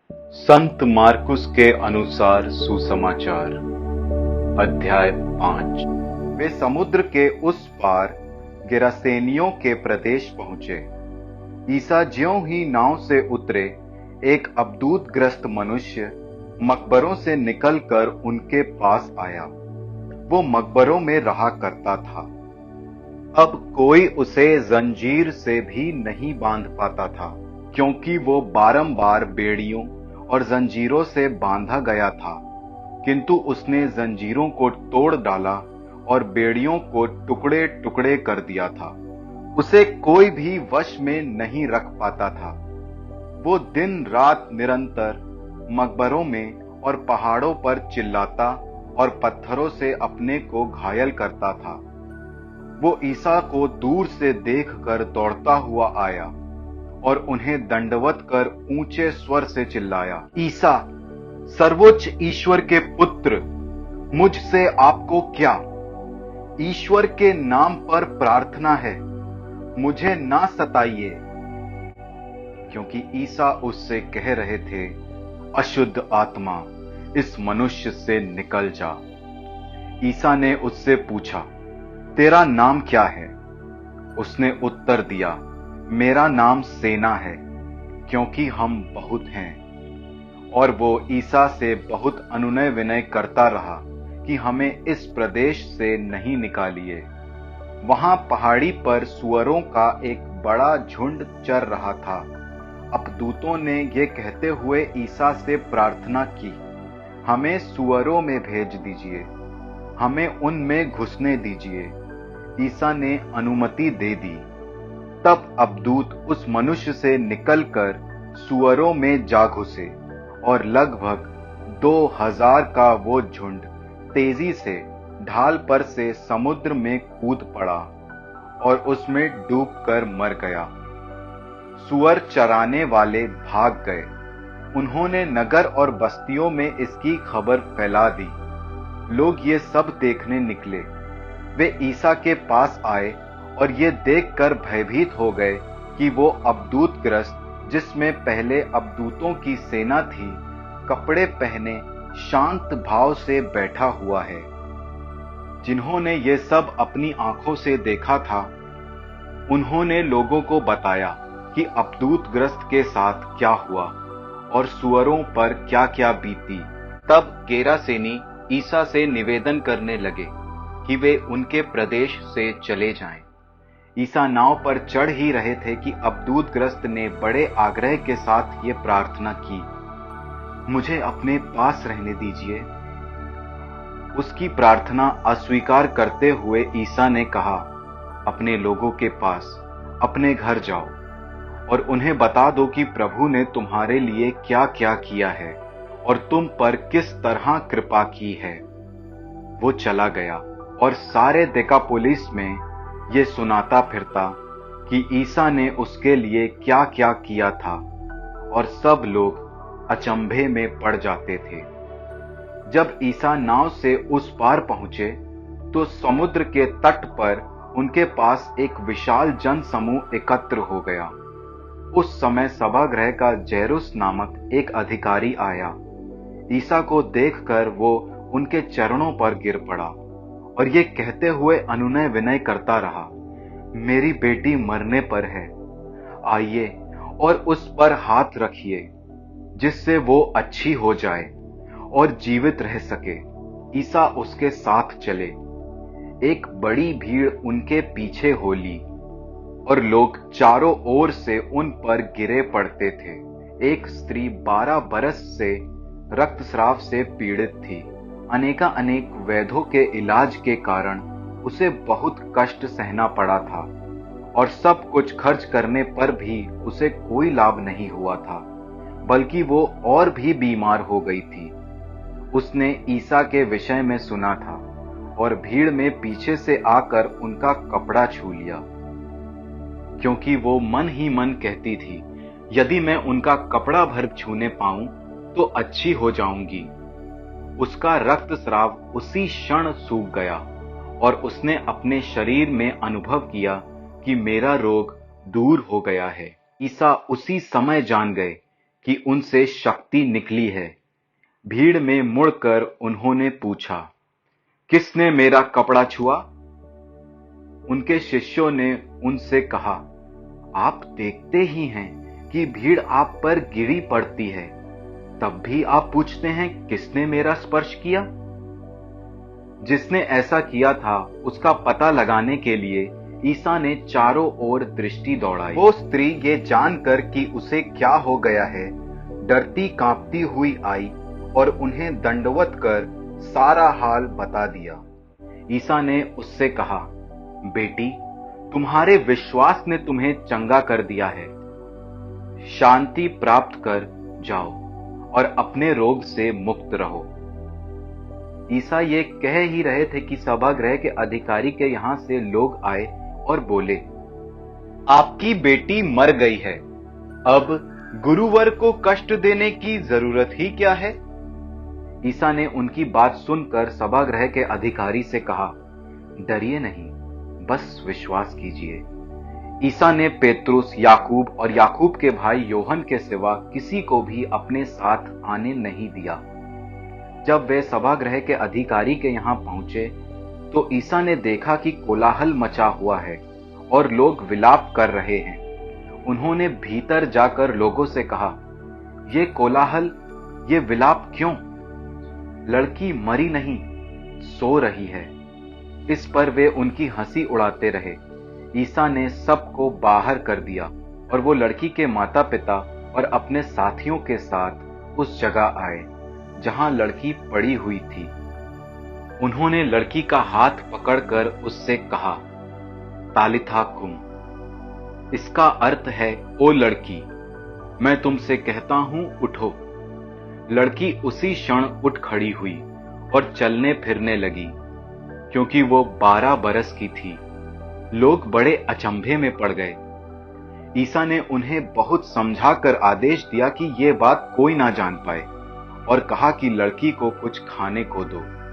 संत मार्कुस के अनुसार सुसमाचार अध्याय 5। वे समुद्र के उस पार गिरासेनियों के प्रदेश पहुंचे। ईसा ज्यों ही नाव से उतरे, एक अबदूतग्रस्त मनुष्य मकबरों से निकलकर उनके पास आया। वो मकबरों में रहा करता था। अब कोई उसे जंजीर से भी नहीं बांध पाता था, क्योंकि वो बारंबार बेड़ियों और जंजीरों से बांधा गया था। किंतु उसने जंजीरों को तोड़ डाला और बेड़ियों को टुकड़े टुकड़े कर दिया था। उसे कोई भी वश में नहीं रख पाता था। वो दिन रात निरंतर मकबरों में और पहाड़ों पर चिल्लाता और पत्थरों से अपने को घायल करता था। वो ईसा को दूर से देखकर दौड़ता हुआ आया और उन्हें दंडवत कर ऊंचे स्वर से चिल्लाया, ईसा, सर्वोच्च ईश्वर के पुत्र, मुझसे आपको क्या? ईश्वर के नाम पर प्रार्थना है, मुझे ना सताइए। क्योंकि ईसा उससे कह रहे थे, अशुद्ध आत्मा इस मनुष्य से निकल जा। ईसा ने उससे पूछा, तेरा नाम क्या है? उसने उत्तर दिया, मेरा नाम सेना है, क्योंकि हम बहुत हैं। और वो ईसा से बहुत अनुनय विनय करता रहा कि हमें इस प्रदेश से नहीं निकालिए। वहां पहाड़ी पर सुअरों का एक बड़ा झुंड चर रहा था। अबदूतों ने ये कहते हुए ईसा से प्रार्थना की, हमें सुअरों में भेज दीजिए, हमें उनमें घुसने दीजिए। ईसा ने अनुमति दे दी। तब अबदूत उस मनुष्य से निकलकर सुअरों में जा घुसे और लगभग 2000 का वो झुंड तेजी से ढाल पर से समुद्र में कूद पड़ा और उसमें डूबकर मर गया। सुअर चराने वाले भाग गए। उन्होंने नगर और बस्तियों में इसकी खबर फैला दी। लोग ये सब देखने निकले। वे ईसा के पास आए और ये देखकर भयभीत हो गए कि वो अबदूतग्रस्त, जिसमें पहले अबदूतों की सेना थी, कपड़े पहने शांत भाव से बैठा हुआ है। जिन्होंने ये सब अपनी आंखों से देखा था, उन्होंने लोगों को बताया कि अबदूतग्रस्त के साथ क्या हुआ और सुअरों पर क्या क्या बीती। तब गेरासेनी ईसा से निवेदन करने लगे कि वे उनके प्रदेश से चले जाएं। ईसा नाव पर चढ़ ही रहे थे कि अबदूतग्रस्त ने बड़े आग्रह के साथ ये प्रार्थना की, मुझे अपने पास रहने दीजिए। उसकी प्रार्थना अस्वीकार करते हुए ईसा ने कहा, अपने लोगों के पास अपने घर जाओ और उन्हें बता दो कि प्रभु ने तुम्हारे लिए क्या क्या किया है और तुम पर किस तरह कृपा की है। वो चला गया और सारे देकापोलिस में ये सुनाता फिरता कि ईसा ने उसके लिए क्या क्या किया था, और सब लोग अचंभे में पड़ जाते थे। जब ईसा नाव से उस पार पहुंचे तो समुद्र के तट पर उनके पास एक विशाल जन समूह एकत्र हो गया। उस समय सभागृह का जैरुस नामक एक अधिकारी आया। ईसा को देखकर वो उनके चरणों पर गिर पड़ा और ये कहते हुए अनुनय विनय करता रहा, मेरी बेटी मरने पर है, आइए और उस पर हाथ रखिए, जिससे वो अच्छी हो जाए और जीवित रह सके। ईसा उसके साथ चले। एक बड़ी भीड़ उनके पीछे हो ली और लोग चारों ओर से उन पर गिरे पड़ते थे। एक स्त्री 12 बरस से रक्तस्राव से पीड़ित थी। अनेक वैद्यों के इलाज के कारण उसे बहुत कष्ट सहना पड़ा था और सब कुछ खर्च करने पर भी उसे कोई लाभ नहीं हुआ था, बल्कि वो और भी बीमार हो गई थी। उसने ईसा के विषय में सुना था और भीड़ में पीछे से आकर उनका कपड़ा छू लिया, क्योंकि वो मन ही मन कहती थी, यदि मैं उनका कपड़ा भर छूने पाऊं तो अच्छी हो जाऊंगी। उसका रक्तस्राव उसी क्षण सूख गया और उसने अपने शरीर में अनुभव किया कि मेरा रोग दूर हो गया है। ईसा उसी समय जान गए कि उनसे शक्ति निकली है। भीड़ में मुड़कर उन्होंने पूछा, किसने मेरा कपड़ा छुआ? उनके शिष्यों ने उनसे कहा, आप देखते ही हैं कि भीड़ आप पर गिरी पड़ती है, तब भी आप पूछते हैं किसने मेरा स्पर्श किया? जिसने ऐसा किया था उसका पता लगाने के लिए ईसा ने चारों ओर दृष्टि दौड़ाई। वो स्त्री ये जानकर कि उसे क्या हो गया है, डरती कांपती हुई आई और उन्हें दंडवत कर सारा हाल बता दिया। ईसा ने उससे कहा, बेटी, तुम्हारे विश्वास ने तुम्हें चंगा कर दिया है। शांति प्राप्त कर जाओ और अपने रोग से मुक्त रहो। ईसा ये कह ही रहे थे कि सभागृह के अधिकारी के यहां से लोग आए और बोले, आपकी बेटी मर गई है, अब गुरुवर को कष्ट देने की जरूरत ही क्या है? ईसा ने उनकी बात सुनकर सभागृह के अधिकारी से कहा, डरिए नहीं, बस विश्वास कीजिए। ईसा ने पेत्रुस, याकूब और याकूब के भाई योहन के सिवा किसी को भी अपने साथ आने नहीं दिया। जब वे सभागृह के अधिकारी के यहां पहुंचे तो ईसा ने देखा कि कोलाहल मचा हुआ है और लोग विलाप कर रहे हैं। उन्होंने भीतर जाकर लोगों से कहा, ये कोलाहल, ये विलाप क्यों? लड़की मरी नहीं, सो रही है। इस पर वे उनकी हंसी उड़ाते रहे। ईसा ने सबको बाहर कर दिया और वो लड़की के माता पिता और अपने साथियों के साथ उस जगह आए जहां लड़की पड़ी हुई थी। उन्होंने लड़की का हाथ पकड़कर उससे कहा, तालिथा कुम। इसका अर्थ है, ओ लड़की, मैं तुमसे कहता हूं, उठो। लड़की उसी क्षण उठ खड़ी हुई और चलने फिरने लगी, क्योंकि वो 12 बरस की थी। लोग बड़े अचंभे में पड़ गए। ईसा ने उन्हें बहुत समझाकर आदेश दिया कि ये बात कोई ना जान पाए और कहा कि लड़की को कुछ खाने को दो।